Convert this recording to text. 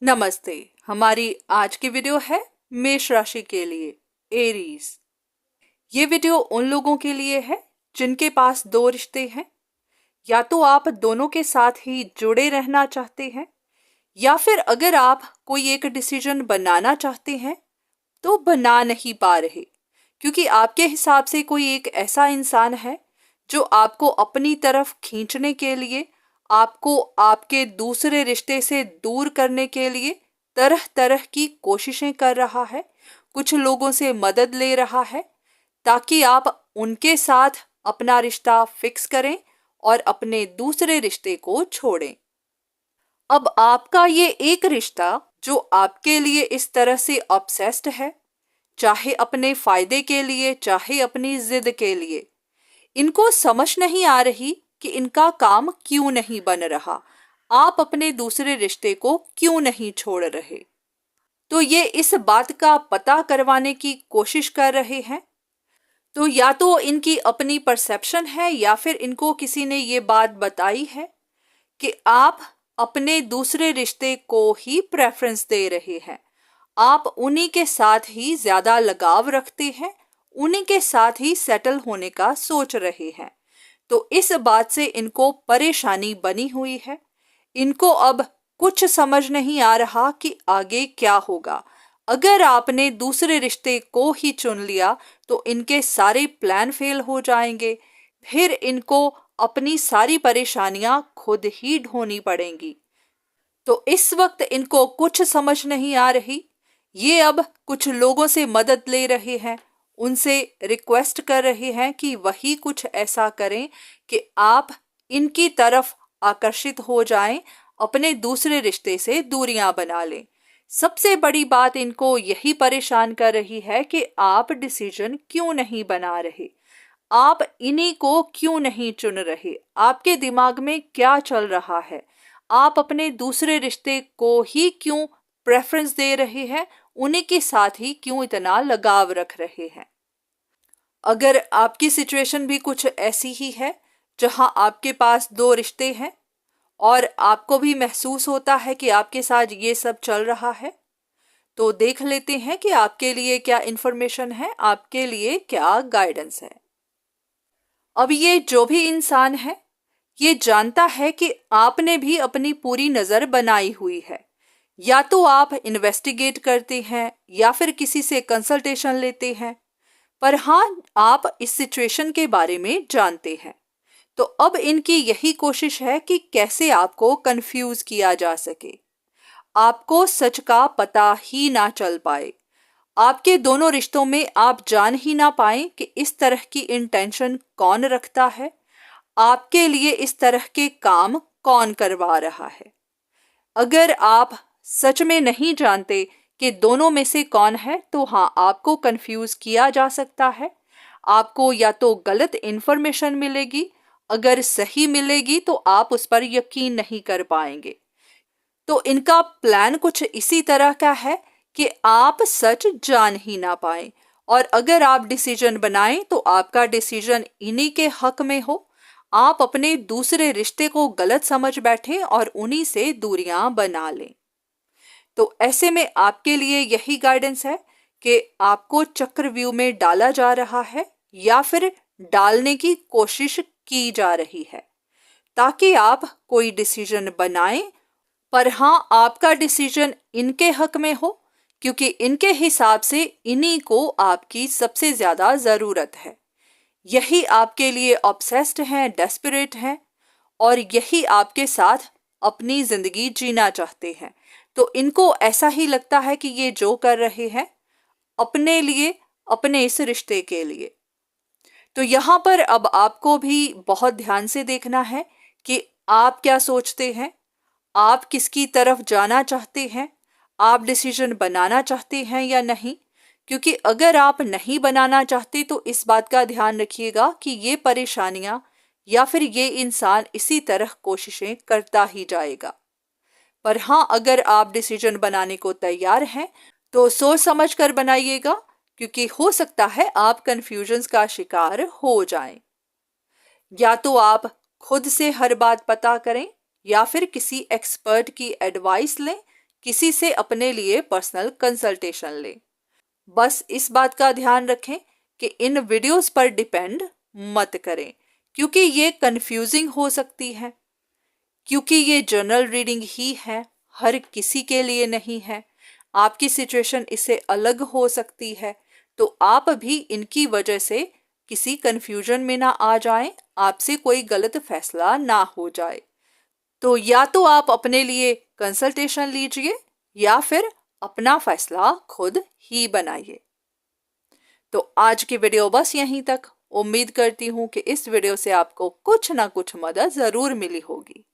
नमस्ते। हमारी आज की वीडियो है मेष राशि के लिए, एरीज। ये वीडियो उन लोगों के लिए है जिनके पास दो रिश्ते हैं। या तो आप दोनों के साथ ही जुड़े रहना चाहते हैं, या फिर अगर आप कोई एक डिसीजन बनाना चाहते हैं तो बना नहीं पा रहे, क्योंकि आपके हिसाब से कोई एक ऐसा इंसान है जो आपको अपनी तरफ खींचने के लिए, आपको आपके दूसरे रिश्ते से दूर करने के लिए तरह तरह की कोशिशें कर रहा है, कुछ लोगों से मदद ले रहा है ताकि आप उनके साथ अपना रिश्ता फिक्स करें और अपने दूसरे रिश्ते को छोड़ें। अब आपका ये एक रिश्ता जो आपके लिए इस तरह से ऑब्सेस्ड है, चाहे अपने फायदे के लिए चाहे अपनी जिद के लिए, इनको समझ नहीं आ रही कि इनका काम क्यों नहीं बन रहा, आप अपने दूसरे रिश्ते को क्यों नहीं छोड़ रहे। तो ये इस बात का पता करवाने की कोशिश कर रहे हैं। तो या तो इनकी अपनी परसेप्शन है या फिर इनको किसी ने ये बात बताई है कि आप अपने दूसरे रिश्ते को ही प्रेफरेंस दे रहे हैं, आप उन्हीं के साथ ही ज्यादा लगाव रखते हैं, उन्हीं के साथ ही सेटल होने का सोच रहे हैं। तो इस बात से इनको परेशानी बनी हुई है। इनको अब कुछ समझ नहीं आ रहा कि आगे क्या होगा। अगर आपने दूसरे रिश्ते को ही चुन लिया तो इनके सारे प्लान फेल हो जाएंगे, फिर इनको अपनी सारी परेशानियां खुद ही ढोनी पड़ेंगी। तो इस वक्त इनको कुछ समझ नहीं आ रही। ये अब कुछ लोगों से मदद ले रहे हैं, उनसे रिक्वेस्ट कर रहे हैं कि वही कुछ ऐसा करें कि आप इनकी तरफ आकर्षित हो जाएं, अपने दूसरे रिश्ते से दूरियां बना लें। सबसे बड़ी बात इनको यही परेशान कर रही है कि आप डिसीजन क्यों नहीं बना रहे, आप इन्हीं को क्यों नहीं चुन रहे, आपके दिमाग में क्या चल रहा है, आप अपने दूसरे रिश्ते को ही क्यों प्रेफरेंस दे रहे हैं, उन्हीं के साथ ही क्यों इतना लगाव रख रहे हैं। अगर आपकी सिचुएशन भी कुछ ऐसी ही है जहां आपके पास दो रिश्ते हैं और आपको भी महसूस होता है कि आपके साथ ये सब चल रहा है, तो देख लेते हैं कि आपके लिए क्या इंफॉर्मेशन है, आपके लिए क्या गाइडेंस है। अब ये जो भी इंसान है ये जानता है कि आपने भी अपनी पूरी नज़र बनाई हुई है। या तो आप इन्वेस्टिगेट करते हैं या फिर किसी से कंसल्टेशन लेते हैं, पर हाँ, आप इस सिचुएशन के बारे में जानते हैं। तो अब इनकी यही कोशिश है कि कैसे आपको कंफ्यूज किया जा सके, आपको सच का पता ही ना चल पाए, आपके दोनों रिश्तों में आप जान ही ना पाए कि इस तरह की इंटेंशन कौन रखता है, आपके लिए इस तरह के काम कौन करवा रहा है। अगर आप सच में नहीं जानते कि दोनों में से कौन है, तो हाँ, आपको कंफ्यूज किया जा सकता है। आपको या तो गलत इंफॉर्मेशन मिलेगी, अगर सही मिलेगी तो आप उस पर यकीन नहीं कर पाएंगे। तो इनका प्लान कुछ इसी तरह का है कि आप सच जान ही ना पाए, और अगर आप डिसीजन बनाएं तो आपका डिसीजन इन्हीं के हक में हो, आप अपने दूसरे रिश्ते को गलत समझ बैठें और उन्हीं से दूरियां बना लें। तो ऐसे में आपके लिए यही गाइडेंस है कि आपको चक्रव्यूह में डाला जा रहा है या फिर डालने की कोशिश की जा रही है, ताकि आप कोई डिसीजन बनाएं, पर हाँ, आपका डिसीजन इनके हक में हो, क्योंकि इनके हिसाब से इन्हीं को आपकी सबसे ज्यादा जरूरत है। यही आपके लिए ऑब्सेस्ड हैं, डेस्परेट हैं, और यही आपके साथ अपनी जिंदगी जीना चाहते हैं। तो इनको ऐसा ही लगता है कि ये जो कर रहे हैं अपने लिए, अपने इस रिश्ते के लिए। तो यहाँ पर अब आपको भी बहुत ध्यान से देखना है कि आप क्या सोचते हैं, आप किसकी तरफ जाना चाहते हैं, आप डिसीजन बनाना चाहते हैं या नहीं। क्योंकि अगर आप नहीं बनाना चाहते तो इस बात का ध्यान रखिएगा कि ये परेशानियां या फिर ये इंसान इसी तरह कोशिशें करता ही जाएगा। पर हाँ, अगर आप डिसीजन बनाने को तैयार हैं तो सोच समझ कर बनाइएगा, क्योंकि हो सकता है आप कंफ्यूजन्स का शिकार हो जाएं। या तो आप खुद से हर बात पता करें या फिर किसी एक्सपर्ट की एडवाइस लें किसी से अपने लिए पर्सनल कंसल्टेशन लें। बस इस बात का ध्यान रखें कि इन वीडियोस पर डिपेंड मत करें, क्योंकि ये कंफ्यूजिंग हो सकती है, क्योंकि ये जनरल रीडिंग ही है, हर किसी के लिए नहीं है। आपकी सिचुएशन इससे अलग हो सकती है, तो आप भी इनकी वजह से किसी कंफ्यूजन में ना आ जाएं, आपसे कोई गलत फैसला ना हो जाए। तो या तो आप अपने लिए कंसल्टेशन लीजिए या फिर अपना फैसला खुद ही बनाइए। तो आज की वीडियो बस यहीं तक। उम्मीद करती हूँ कि इस वीडियो से आपको कुछ ना कुछ मदद जरूर मिली होगी।